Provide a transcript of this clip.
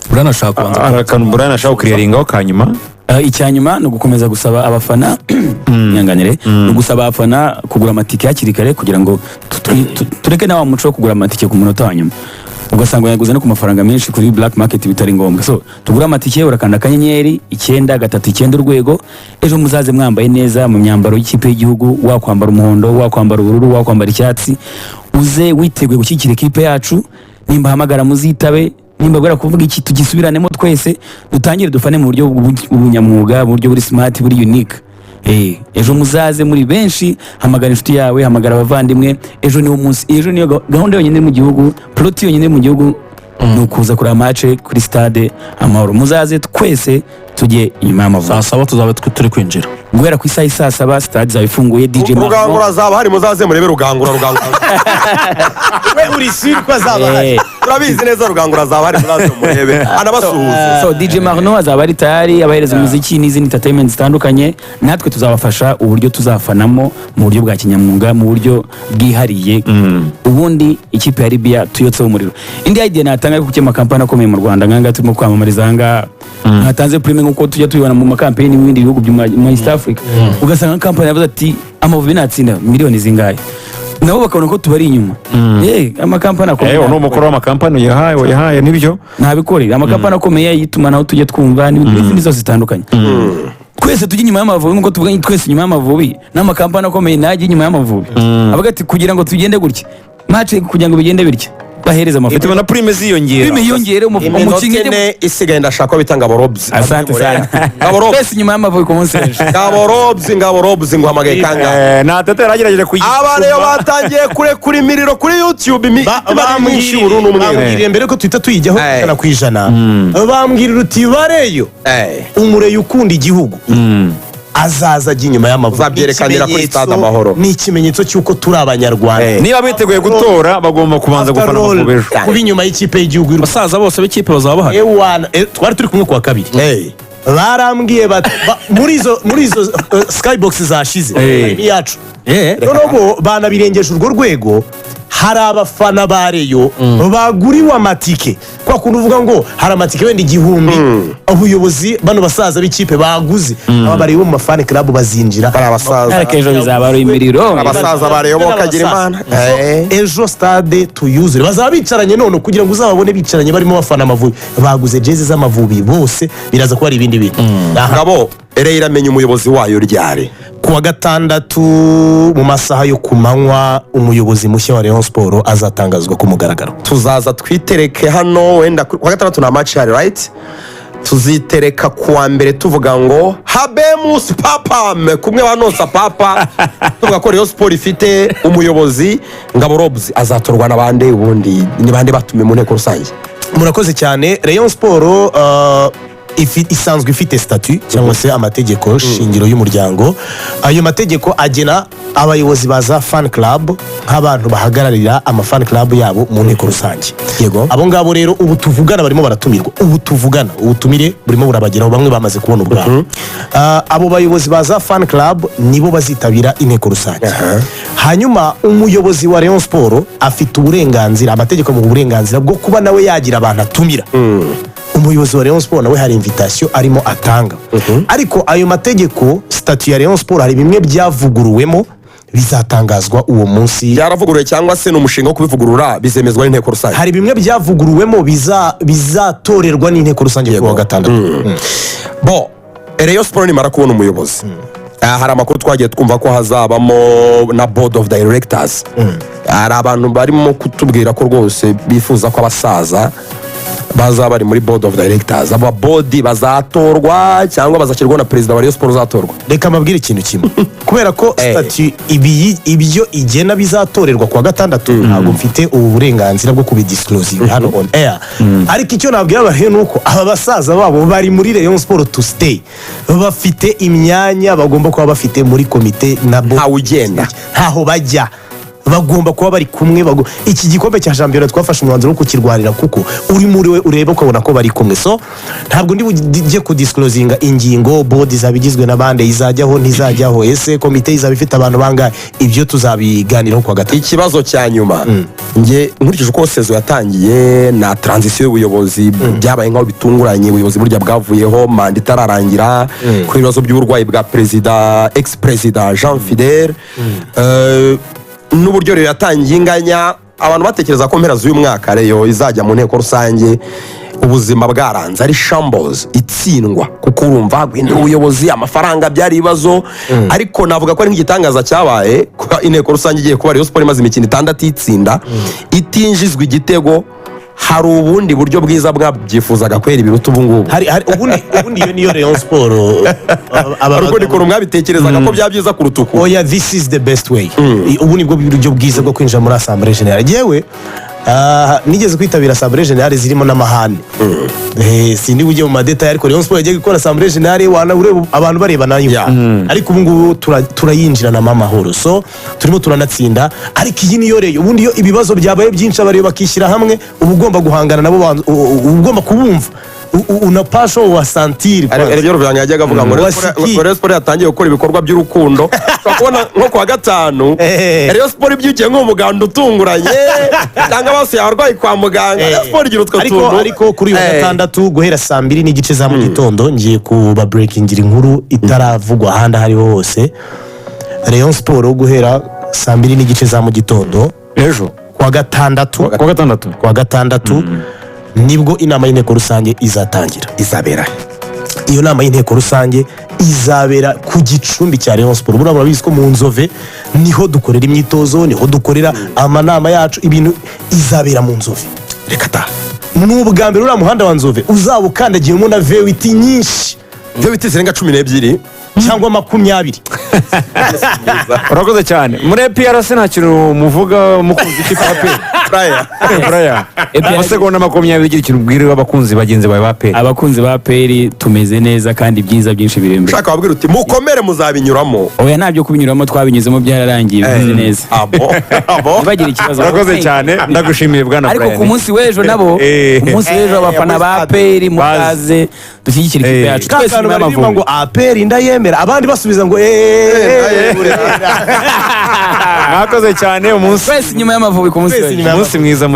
buranashaka Brian ashaka clearingaho kanyuma. Icyanyuma no gukomeza gusaba abafana nyanganire no gusaba abafana kugura amatike hakiri kare kugira ngo tureke nawa muco wo kugura amatike ku munota wa nyuma ugasanga yaguze no ku mafaranga menshi kuri black market bitari ngombwa. So tugura amatike urakanda kanyenyeri 939 urwego. Ejo muzaze mwambaye neza mu myambaro y'ikipe y'igihugu, wakwambara umuhondo, wakwambara ubururu, wakwambara icyatsi, uze witeguye gushyigikira ikipe yacu. Nimba hamagara muzitabe, nimba gwera kuvuga iki tugisubiranemo twese dutangire dufane mu buryo bw'ubunyamwuga, mu buryo buri smart, buri unique. Ejo muzaze muri benshi, hamagara inshuti yawe, hamagara abavandimwe. Ejo niwo munsi, ejo niyo gahunda yonyine mu gihugu, plot yonyine mu gihugu nukuza kuri match kuri stade Amahoro. Muzaze twese tujye inyuma y'amavubi. Sasa tuzabe turi kwinjira guhera ku isaha 7 stade zabifunguye. DJ Rugangura zaba hari, muzaze murebe Rugangura we uri sirwa zaba hari, urabizi neza Rugangura zaba hari, muzaze murebe anabasuhuza. So DJ Marno azaba ari tayari, abahereza umuziki n'izindi entertainment zitandukanye. Natwe tuzabafasha uburyo tuzafanamo mu buryo bwa kinyamwuga, mu buryo bwihariye. Ubundi ikipe ya Libya tuyotse umuriro. Indi idea natanga ku cyema kampani akomeye mu Rwanda nganga turimo kwamamariza hanga hatanze prime nkuko tujya tuyibona mu makampani mu bindi bihugu bya East Africa. Ugasanga kampani yavuze ati Amavubi natsinda miliyoni zingahe, nabo bakabona ko tubari inyuma. Amakampani akomeye no mukuru w'amakampani yahaye nibyo ntabikorera. Amakampani akomeye yituma naho tujye twumva n'ibindi zose zitandukanye. Twese tujye inyuma y'Amavubi nkuko tuvuga twese inyuma y'Amavubi, n'amakampani akomeye najye inyuma y'Amavubi. Avuga ati kugira ngo tugende gutya match, kugira ngo bigende bitya bahereza amafaranga bituma na prime ziyongera. Prime yiyongere umukinnyi isigaye ndashaka bitanga Borobs. Asante sana. Borobs nyuma y'Amavubi ku munsi ejo. Borobs nguhamagaye kanga. Na tete yaragerageje kuyigira. Abana yo batangiye kuri imiriro kuri YouTube bamwinshi burundu umwe. Mbere ko twita tuyijyaho kana kwijana. Bambwira uti bareyo. Umureyo ukunda igihugu. Azaza inyuma y'Amavubi. Zabyerekanira kuri stade Amahoro. Ni ikimenyetso cyuko turi abanyarwanda. Niba biteguye gutora bagomba kubanza gufana Amavubi. Kuba inyuma y'ikipe y'igihugu. Basaza bose b'ikipe bazaba bahari. Twari turi kumwe kwa kabiri. Barambwiye muri izo skybox zashize yacu. Noneho banabirengeje urwo rwego. Hari abafana bareyo baguriwe amatike kwa kuntu uvuga ngo hari amatike wenda 1000 ubuyobozi bano basaza b'ikipe baguze aba bari mu mafan club bazinjira. Abasaza ejo bizaba ari imiriro, abasaza bareyo bokagira Imana. Ejo stade tuyuzure bazaba bicaranye none kugira ngo uzababone bicaranye barimo bafana Amavubi, baguze jezi z'Amavubi bose, biraza kuba ari ibindi bintu. Ngabo Ereira amenye umuyobozi wayo ryari kuwa gatandatu mu masaha yo kumanywa umuyobozi mushya wa Rayon Sport azatangazwa ku mugaragaro. Tuzaza twitereke hano wenda kuwa gatandatu na match hari, right? Tuzitereka kuwa mbere tuvuga ngo Habemus Papa kumwe banosa papa tuvuga ko Rayon Sport ifite umuyobozi. Ngabo Robs azatorwa nabande, ubundi ni bande batume mu nteko rusange. Murakoze cyane. Rayon Sport isanzwe ifite statut cyangwa se amategeko shingiro y'umuryango. Ayo mategeko agena abayobozi baza fan club nk'abantu bahagararira ama fan club yabo mu nteko rusange. Yego, abo ngabo rero ubu tuvugana barimo baratumirwa. Ubutumire burimo burabageraho, bamwe bamaze kubona ubwabo. Abo bayobozi baza fan club nibo bazitabira inteko rusange. Hanyuma umuyobozi wa Rayon Sport afite uburenganzira, amategeko mu burenganzira bwo kuba nawe yagira abantu atumira. Umuyobozi wa Rayon Sport nawe hari invitation arimo atanga. Ariko ayo mategeko statut ya Rayon Sport hari bimwe byavuguruwemo bizatangazwa uwo munsi. Byaravuguruwe cyangwa se n'umushinga wo kubivugurura bizemezwa n'inteko rusange? Hari bimwe byavuguruwemo bizatorerwa n'inteko rusange kuwa gatandatu. Bo Rayon Sport nimara kubona umuyobozi, hari amakuru twagiye twumva ko hazabamo na board of directors. Hari abantu barimo kutubwira ko rwose bifuza ko abasaza bazaba bari muri board of directors. Aba board bazatorwa cyangwa bazakirwa na president wa Rayon Sport uzatorwa? Reka mabwire ikintu kimwe, kubera ko statut ibyo igena bizatorerwa kuwa gatandatu, ntabwo mfite ubu burenganzira bwo kubidisclose hano on air. Ariko icyo nabwira abahe nuko aba basaza babo bari muri Rayon Sport to stay, bafite imyanya bagomba kuba bafite muri komite na board. Ntawe ugenda, ntaho bajya. bagomba kuba bari kumwe iki gikombe cya shampiyona twafashe umwanzuro wo kukirwanira kuko uri muri we ureba ukabona ko bari kumwe so ntabwo ndi bujye kudisclosinga ingingo board izaba igizwe n'abandi izajyaho ntizajyaho ese komite izaba ifite abantu bangahe ibyo tuzabiganiraho kwa gatatu. Ikibazo cya nyuma nge nkurikije uko sezo yatangiye na transition y'ubuyobozi byabaye nk'aho bitunguranye ubuyobozi burya bwavuyeho manda itararangira kuri ibibazo by'uburwayi bwa perezida ex perezida Jean Fidel n'uburyo rero yatangiye inganya abantu batekereza ko mpera z'uyu mwaka rero izajya mu nteko rusange ubuzima bwaranze ari shambles itsindwa kuko urumva guhindura ubuyobozi amafaranga byari ibibazo ariko navuga ko ari nk'igitangaza cyabaye kuba inteko rusange igiye kuba Rayon Sport imaze imikino 6 itsinda itinjizwa igitego hari ubundi buryo bwiza bwabyifuzaga kwera ibiruta ubu ngubu ubundi iyo niyo Rayon Sport ariko nikora mwabitekerezaga ko byabyiza kuruta uko oya this is the best way ubu nibwo buryo bwiza bwo kwinjira muri Assemblée Générale yewe nigeze kwitabira Assemblée Générale zirimo n'amahane sindi bujye mu madetail ariko Rayon Sport yagiye gukora Assemblée Générale ureba abantu bareba nayo ariko ubu ngubu turayinjirana amahoro so turimo turanatsinda ariko iyi niyo rero ubundi iyo ibibazo byabaye byinshi abareba bakishyira hamwe uba ugomba guhangana nabo ugomba kubumva unapasha wa santire rero ruvanga yajyaga avuga ngo Rayon Sport yatangiye gukora ibikorwa by'urukundo ukabona nko kwa gatanu Rayon Sport ibyukiye nk'umuganda utunguranye cyangwa bose yabarwaye kwa muganga Rayon Sport igira utwo tuntu ariko kuri uyu gatandatu guhera 2:30 za mu gitondo ngiye kuba breakingira inkuru itaravugwa ahandi hariho hose Rayon Sport guhera 2:30 za mu gitondo ejo kwa gatandatu nibwo inama y'inteko rusange izatangira izabera iyo nama y'inteko rusange izabera ku gicumbi cya Rayon Sport buriya murabizi ko mu Nzove niho dukorera imyitozo niho dukorera amanama yacu ibintu izabera mu Nzove reka ta n'ubwa mbere uriya muhanda wa Nzove uzaba ukandagiyemo na V8 nyinshi V8 zirenga 12 cyangwa 20. urakoze cyane muri PRC nta kintu muvuga mukunzi ikipe ya Braya amasegonda 20 igira ikintu ubwira abakunzi bagenzi bawe ba PRC abakunzi ba PRC tumeze neza kandi byiza byinshi biri imbere ushaka wabwira uti mukomere muzabinyuramo oya ntabyo kubinyuramo twabinyuzemo byararangiye bimeze neza bagira ikibazo urakoze cyane ndagushimiye bwana Brian ariko ku munsi w'ejo nabo umunsi w'ejo abafana ba PRC mukaze dushyigikira ikipe yacu twese nyuma y'amavubi ngo APR ndayemera abandi basubiza ngo mwakoze cyane umunsi twese nyuma y'amavubi ku munsi mwiza.